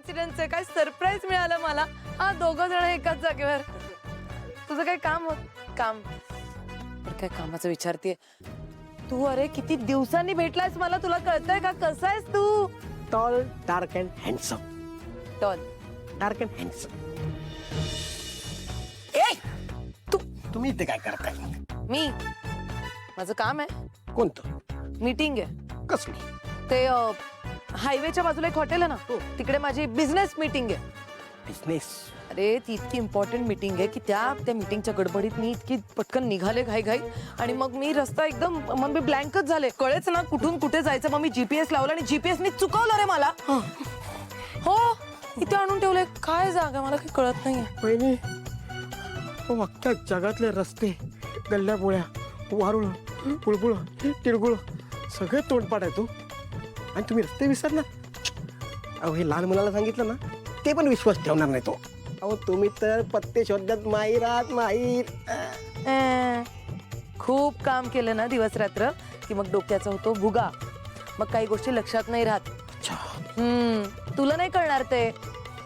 Coincidence आहे, काय surprise मिळालं मला. हा, दोघं जण एकाच जागेवर. तुझं काय काम काम बरं, काय कामाचं विचारतेय तू? अरे किती दिवसांनी भेटलायस मला, तुला कळतंय का? कसा आहेस तू? Tall, dark and handsome. Tall, dark and handsome. तुम्ही इथे काय करताय? मी माझं काम आहे. कोणतं? मीटिंग आहे. कसली? ते हायवेच्या बाजूला एक हॉटेल आहे ना, तिकडे माझी बिझनेस मीटिंग आहे. बिझनेस? अरे ती इतकी इम्पॉर्टंट मीटिंग आहे की त्या मीटिंगच्या गडबडीत मी इतकी पटकन निघाले घाई आणि मग मी रस्ता एकदम मग मी ब्लँकच झाले, कळेच ना कुठून कुठे जायचं. मग मी जीपीएस लावला आणि जीपीएसनी चुकवलं रे मला. हो, इथे आणून ठेवलंय. काय जागा मला काही कळत नाहीये. पहिली अख्ख्या जगातले रस्ते, गल्ल्या बोळ्या, वारुळ, बुळबुळ, तिळगुळ सगळे तोंडपाठ आहे तू, आणि तुम्ही रस्ते विसरला. अहो, हे लहान मुलाला सांगितलं ना, ते पण विश्वास ठेवणार नाही तो. अहो, तुम्ही तर पत्ते शोधण्यात माहीर आहात, माहीर. खूप काम केलं ना दिवस रात्र की मग डोक्याचा होतो भुगा, मग काही गोष्टी लक्षात नाही राहत. तुला नाही कळणार ते.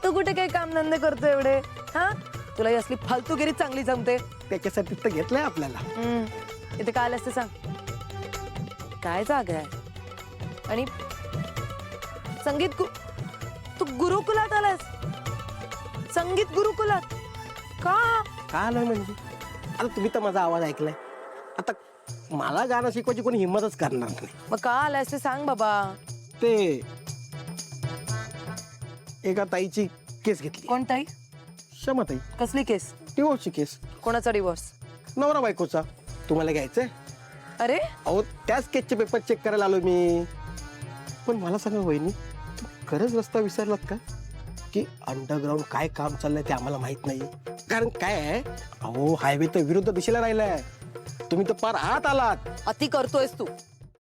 तू कुठे काही काम धंदे करतो एवढे? हा, तुला ही असली फालतूगिरी चांगली जमते. त्याच्यासाठी तर घेतलंय आपल्याला. इथे काय आलं सांग, काय जागा आहे? आणि संगीत तू गुरुकुलात आलास? संगीत गुरुकुलात का? का आलोय म्हणजे? आता तुम्ही तर माझा आवाज ऐकलाय, आता मला गाणं शिकवायची कोणी हिंमतच करणार नाही. मग का आलास ते सांग बाबा. ते एका ताईची केस घेतली. कोण ताई? क्षमाताई. कसली केस? डिवोर्सची केस. कोणाचा डिवोर्स? नवरा बायकोचा. तुम्हाला घ्यायचंय? अरे अहो, त्याच केसचे पेपर चेक करायला आलो मी. पण मला सांगा वहिनी, खरंच रस्ता विसरलात का? की अंडरग्राऊंड काय काम चाललंय ते आम्हाला माहित नाही. कारण काय आहे, अहो हायवे तर विरुद्ध दिशेला राहिलाय, तुम्ही तर पार आत आलात. अति करतोयस तू.